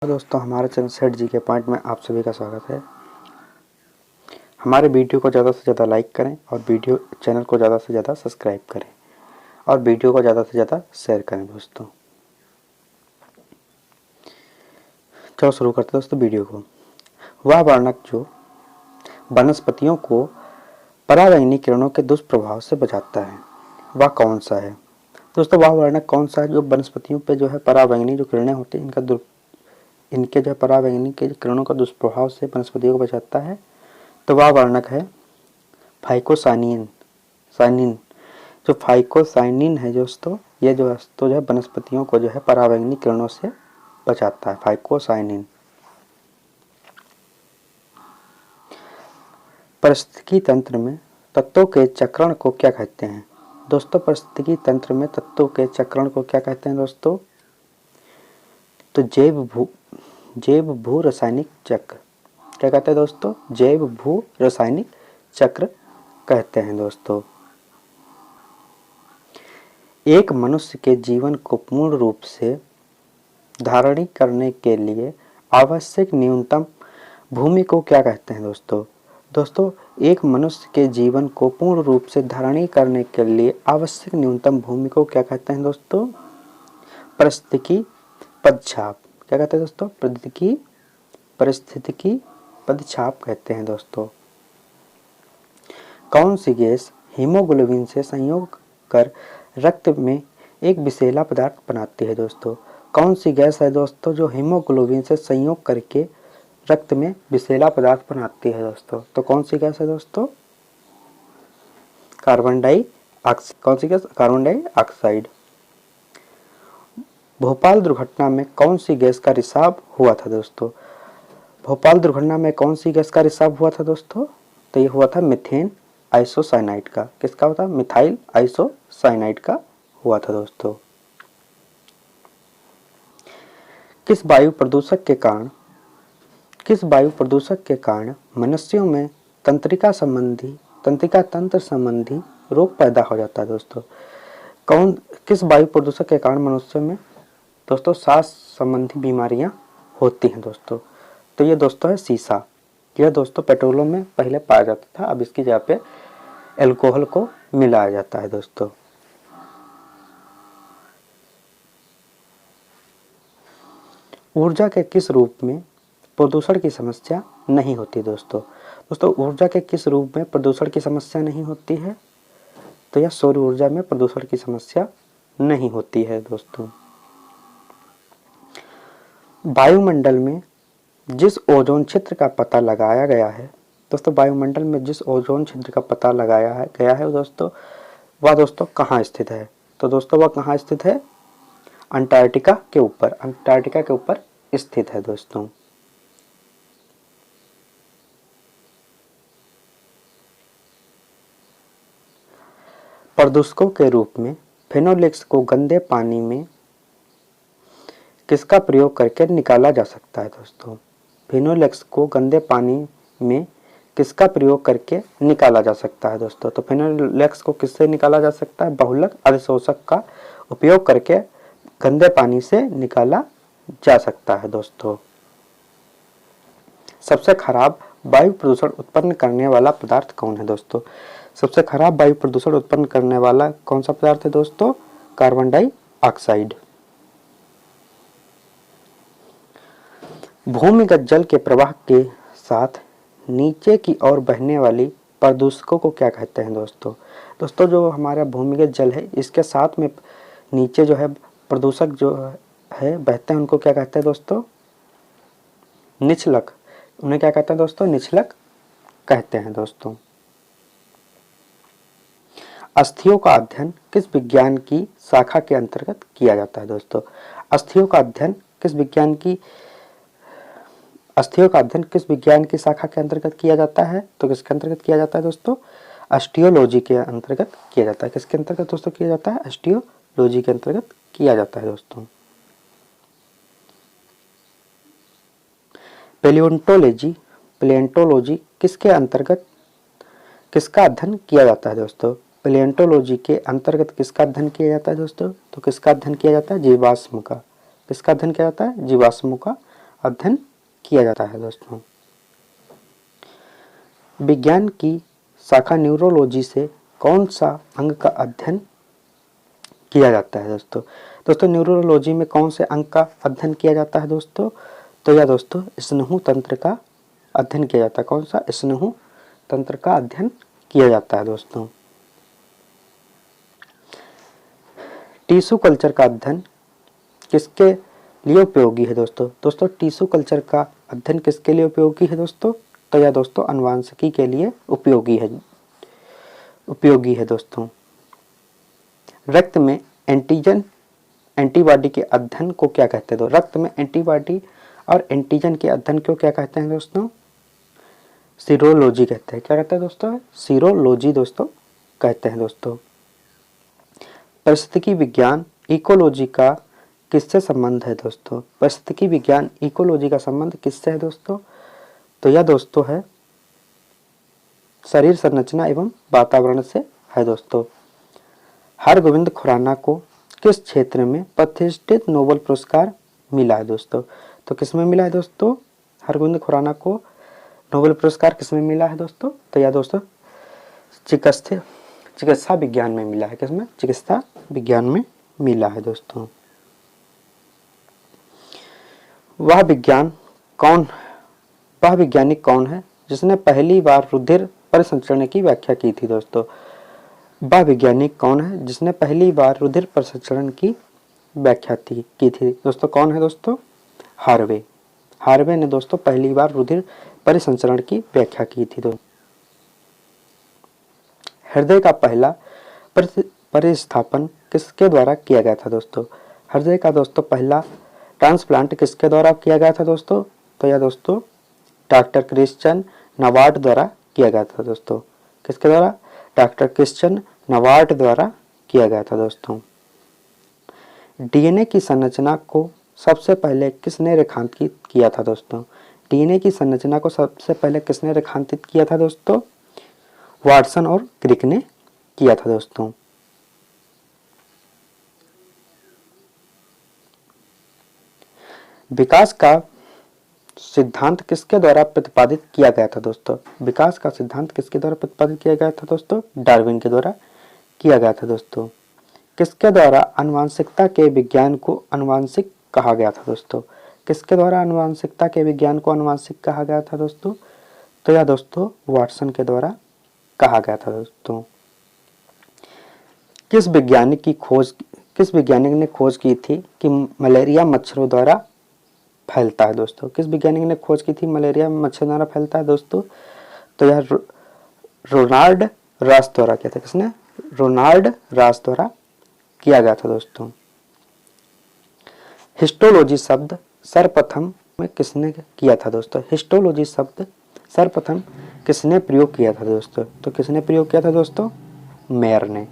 नमस्कार दोस्तों, हमारे चैनल सेट जी के पॉइंट में आप सभी का स्वागत है। हमारे वीडियो को ज़्यादा से ज़्यादा लाइक करें और वीडियो चैनल को ज़्यादा से ज़्यादा सब्सक्राइब करें और वीडियो को ज़्यादा से ज़्यादा शेयर करें दोस्तों। चलो शुरू करते हैं दोस्तों वीडियो को। वह वर्णक जो वनस्पतियों को पराबैंगनी किरणों के दुष्प्रभाव से बचाता है वह कौन सा है? दोस्तों वह वर्णक कौन सा है जो वनस्पतियों पे जो है पराबैंगनी जो किरणें होती हैं इनके जो है पराबैंगनी के किरणों का दुष्प्रभाव से वनस्पतियों को बचाता है? तो वह वर्णक है फाइकोसाइनिन। जो फाइकोसाइनिन है दोस्तों, ये जो है वनस्पतियों को जो है पराबैंगनी किरणों से बचाता है, फाइकोसाइनिन। पारिस्थितिकी तंत्र में तत्वों के चक्रण को क्या कहते हैं? दोस्तों पारिस्थितिकी तंत्र में तत्वों के चक्रण को क्या कहते हैं दोस्तों? तो जैव भू रासायनिक चक्र। क्या कहते हैं दोस्तों? जैव भू रासायनिक चक्र कहते हैं दोस्तों। एक मनुष्य के जीवन को पूर्ण रूप से धारण करने के लिए आवश्यक न्यूनतम भूमि को क्या कहते हैं दोस्तों? दोस्तों एक मनुष्य के जीवन को पूर्ण रूप से धारण करने के लिए आवश्यक न्यूनतम भूमि को क्या कहते हैं दोस्तों? पारिस्थितिकी पदछाप। क्या कहते हैं दोस्तों? पारिस्थितिकी पदछाप कहते हैं दोस्तों। कौन सी गैस हीमोग्लोबिन से संयोग कर रक्त में एक विषैला पदार्थ बनाती है दोस्तों? कौन सी गैस है दोस्तों जो हीमोग्लोबिन से संयोग करके रक्त में विषैला पदार्थ बनाती है दोस्तों? तो कौन सी गैस है दोस्तों? Carbon dioxide. भोपाल दुर्घटना में कौन सी गैस का रिसाव हुआ था दोस्तों? भोपाल दुर्घटना में कौन सी गैस का रिसाव हुआ था दोस्तों? तो ये हुआ था मीथेन आइसोसाइनाइड का। किसका हुआ था? मिथाइल आइसोसाइनाइड का हुआ था दोस्तों। किस वायु प्रदूषक के कारण मनुष्यों में तंत्रिका तंत्र संबंधी रोग पैदा हो जाता है दोस्तों? किस वायु प्रदूषक के कारण मनुष्यों में दोस्तों सांस संबंधी बीमारियां होती हैं दोस्तों? तो ये दोस्तों है सीसा। यह दोस्तों पेट्रोलों में पहले पाया जाता था, अब इसकी जगह पे अल्कोहल को मिलाया जाता है दोस्तों। ऊर्जा के किस रूप में प्रदूषण की समस्या नहीं होती दोस्तों? दोस्तों ऊर्जा के किस रूप में प्रदूषण की समस्या नहीं होती है? तो यह सौर ऊर्जा में प्रदूषण की समस्या नहीं होती है दोस्तों। वायुमंडल में जिस ओजोन क्षेत्र का पता लगाया गया है दोस्तों, वायुमंडल में जिस ओजोन क्षेत्र का पता लगाया गया है दोस्तों, वह दोस्तों कहाँ स्थित है? तो दोस्तों वह कहाँ स्थित है? अंटार्कटिका के ऊपर स्थित है दोस्तों। प्रदूषकों के रूप में फेनोलेक्स को गंदे पानी में किसका प्रयोग करके निकाला जा सकता है दोस्तों? फेनोलेक्स को गंदे पानी में किसका प्रयोग करके निकाला जा सकता है दोस्तों? तो फेनोलेक्स को किससे निकाला जा सकता है? बहुलक अधिशोषक का उपयोग करके गंदे पानी से निकाला जा सकता है दोस्तों। सबसे खराब वायु प्रदूषण उत्पन्न करने वाला पदार्थ कौन है दोस्तों? सबसे खराब वायु प्रदूषण उत्पन्न करने वाला कौन सा पदार्थ है दोस्तों? Carbon dioxide. भूमिगत जल के प्रवाह के साथ नीचे की ओर बहने वाली प्रदूषकों को क्या कहते हैं दोस्तों? दोस्तों जो हमारा भूमिगत जल है इसके साथ में नीचे जो है प्रदूषक जो है बहते हैं, उनको क्या कहते हैं दोस्तों? निचलक। उन्हें क्या कहते हैं दोस्तों? निचलक कहते हैं दोस्तों। अस्थियों का अध्ययन किस विज्ञान की शाखा के अंतर्गत किया जाता है दोस्तों? अस्थियों का अध्ययन किस विज्ञान की शाखा के अंतर्गत किया जाता है? तो किसके अंतर्गत किया जाता है दोस्तों? ऑस्टियोलॉजी के अंतर्गत किया जाता है। किसके अंतर्गत दोस्तों किया जाता है? ऑस्टियोलॉजी के अंतर्गत किया जाता है दोस्तों। पेलियोंटोलॉजी किसके अंतर्गत किसका अध्ययन किया जाता है दोस्तों? पेलियोंटोलॉजी के अंतर्गत किसका अध्ययन किया जाता है दोस्तों? तो किसका अध्ययन किया जाता है? जीवाश्म का। किसका अध्ययन किया जाता है? जीवाश्मों का अध्ययन किया जाता है दोस्तों। विज्ञान की शाखा न्यूरोलॉजी से कौन सा अंग का अध्ययन किया जाता है दोस्तों? दोस्तों न्यूरोलॉजी में कौन से अंग का अध्ययन किया जाता है दोस्तों? तो यह दोस्तों स्नायु तंत्र का अध्ययन किया जाता है। कौन सा? स्नायु तंत्र का अध्ययन किया जाता है दोस्तों। टिश्यू कल्चर का अध्ययन किसके लिए उपयोगी है दोस्तों? दोस्तों टिश्यू कल्चर का अध्ययन किसके लिए उपयोगी है दोस्तों? तो यह दोस्तों अनुवांशिकी के लिए उपयोगी है दोस्तों। रक्त में एंटीबॉडी के अध्ययन को क्या कहते हैं? रक्त में एंटीबॉडी और एंटीजन के अध्ययन को क्या कहते हैं दोस्तों? सीरोलॉजी कहते हैं। क्या कहते हैं दोस्तों? सीरोलॉजी दोस्तों कहते हैं दोस्तों। परिस्थितिकी विज्ञान इकोलॉजी का किससे संबंध है दोस्तों? परिस्थितिकी विज्ञान इकोलॉजी का संबंध किससे है दोस्तों? तो यह दोस्तों है शरीर संरचना एवं वातावरण से है दोस्तों। हरगोविंद खुराना को किस क्षेत्र में प्रतिष्ठित नोबेल पुरस्कार मिला है दोस्तों? तो किसमें मिला है दोस्तों? हरगोविंद खुराना को नोबेल पुरस्कार किसमें मिला है दोस्तों? तो यह दोस्तों चिकित्सा विज्ञान में मिला है। किसमें? चिकित्सा विज्ञान में मिला है दोस्तों। वह वैज्ञानिक कौन है जिसने पहली बार रुधिर परिसंचरण की व्याख्या की थी दोस्तों? वह वैज्ञानिक कौन है जिसने पहली बार रुधिर परिसंचरण की व्याख्या की थी दोस्तों? कौन है दोस्तों? हार्वे ने दोस्तों पहली बार रुधिर परिसंचरण की व्याख्या की थी दोस्तों। हृदय का पहला परिस्थापन किसके द्वारा किया गया था दोस्तों? हृदय का दोस्तों पहला ट्रांसप्लांट किसके द्वारा किया गया था दोस्तों? तो यह दोस्तों डॉक्टर क्रिश्चियन नवार्ट द्वारा किया गया था दोस्तों। किसके द्वारा? डॉक्टर क्रिश्चियन नवार्ट द्वारा किया गया था दोस्तों। डीएनए की संरचना को सबसे पहले किसने रेखांकित किया था दोस्तों? डीएनए की संरचना को सबसे पहले किसने रेखांकित किया था दोस्तों? वाटसन और क्रिक ने किया था दोस्तों। विकास का सिद्धांत किसके द्वारा प्रतिपादित किया गया था दोस्तों? विकास का सिद्धांत किसके द्वारा प्रतिपादित किया गया था दोस्तों? डार्विन के द्वारा किया गया था दोस्तों। किसके द्वारा आनुवंशिकता के विज्ञान को आनुवंशिक कहा गया था दोस्तों? किसके द्वारा आनुवंशिकता के विज्ञान को आनुवंशिक कहा गया था दोस्तों? तो यह दोस्तों वाटसन के द्वारा कहा गया था दोस्तों। किस वैज्ञानिक ने खोज की थी कि मलेरिया मच्छरों द्वारा फैलता है दोस्तों? किस वैज्ञानिक ने खोज की थी मलेरिया मच्छर द्वारा फैलता है दोस्तों? तो यह रोनाल्ड रास द्वारा किया था। किसने? रोनाल्ड रास द्वारा किया गया था दोस्तों। हिस्टोलॉजी शब्द सर्वप्रथम में किसने किया था दोस्तों? हिस्टोलॉजी शब्द सर्वप्रथम किसने प्रयोग किया था दोस्तों? तो किसने प्रयोग किया था दोस्तों? मेयर ने।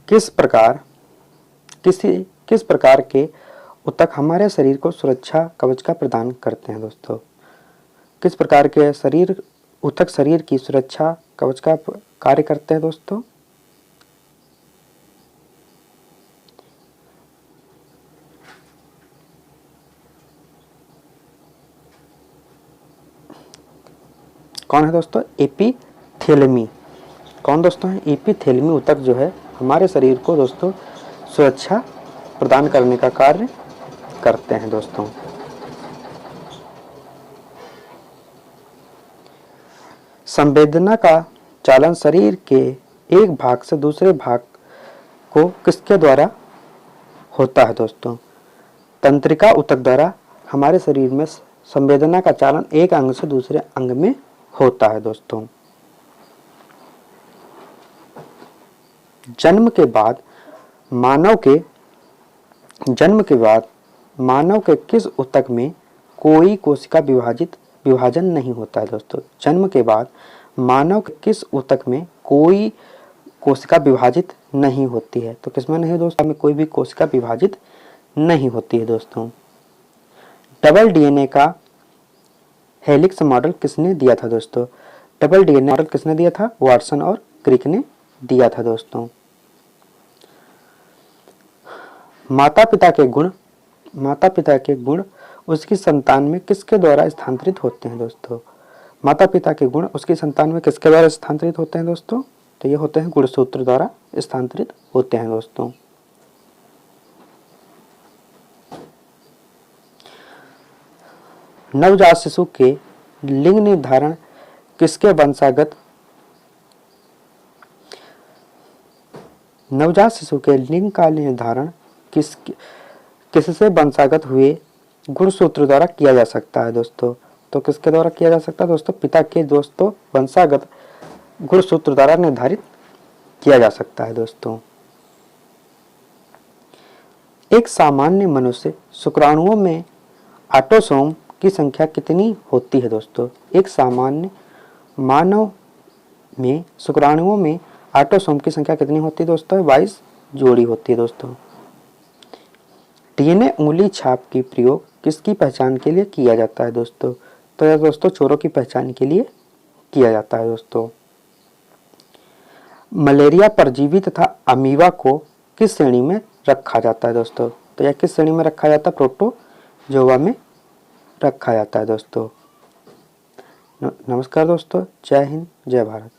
किस प्रकार के ऊतक हमारे शरीर को सुरक्षा कवच का प्रदान करते हैं दोस्तों? किस प्रकार के ऊतक शरीर की सुरक्षा कवच का कार्य करते हैं दोस्तों? कौन है दोस्तों? एपिथेलियमी। कौन दोस्तों है? एपिथेलियमी ऊतक जो है हमारे शरीर को दोस्तों सुरक्षा प्रदान करने का कार्य करते हैं दोस्तों। संवेदना का चालन शरीर के एक भाग से दूसरे भाग को किसके द्वारा होता है दोस्तों? तंत्रिका ऊतक द्वारा हमारे शरीर में संवेदना का चालन एक अंग से दूसरे अंग में होता है दोस्तों। जन्म के बाद मानव के किस ऊतक में कोई कोशिका विभाजन नहीं होता है दोस्तों? जन्म के बाद मानव के किस ऊतक में कोई कोशिका विभाजित नहीं होती है? तो किसमें नहीं दोस्तों? में कोई भी कोशिका विभाजित नहीं होती है दोस्तों। डबल डीएनए का हेलिक्स मॉडल किसने दिया था दोस्तों? डबल डीएनए मॉडल किसने दिया था? वाटसन और क्रिक ने दिया था दोस्तों। माता पिता के गुण उसकी संतान में किसके द्वारा स्थानांतरित होते हैं दोस्तों? माता पिता के गुण उसकी संतान में किसके द्वारा स्थानांतरित होते हैं दोस्तों? तो ये होते हैं गुणसूत्र द्वारा स्थानांतरित होते हैं दोस्तों। नवजात शिशु के लिंग निर्धारण किसके वंशागत नवजात शिशु के लिंग का निर्धारण किससे वंशागत हुए गुणसूत्र द्वारा किया जा सकता है दोस्तों? तो किसके द्वारा किया जा सकता है दोस्तों? पिता के दोस्तों वंशागत गुणसूत्र द्वारा निर्धारित किया जा सकता है दोस्तों। एक सामान्य मनुष्य शुक्राणुओं में ऑटोसोम की संख्या कितनी होती है दोस्तों? एक सामान्य मानव में शुक्राणुओं में ऑटोसोम की संख्या कितनी होती है दोस्तों? 22 जोड़ी होती है दोस्तों। डीएनए उंगली छाप की प्रयोग किसकी पहचान के लिए किया जाता है दोस्तों? तो यह दोस्तों चोरों की पहचान के लिए किया जाता है दोस्तों। मलेरिया परजीवी तथा अमीबा को किस श्रेणी में रखा जाता है दोस्तों? तो यह किस श्रेणी में रखा जाता है? प्रोटोजोआ में रखा जाता है दोस्तों। नमस्कार दोस्तों, जय हिंद, जय भारत।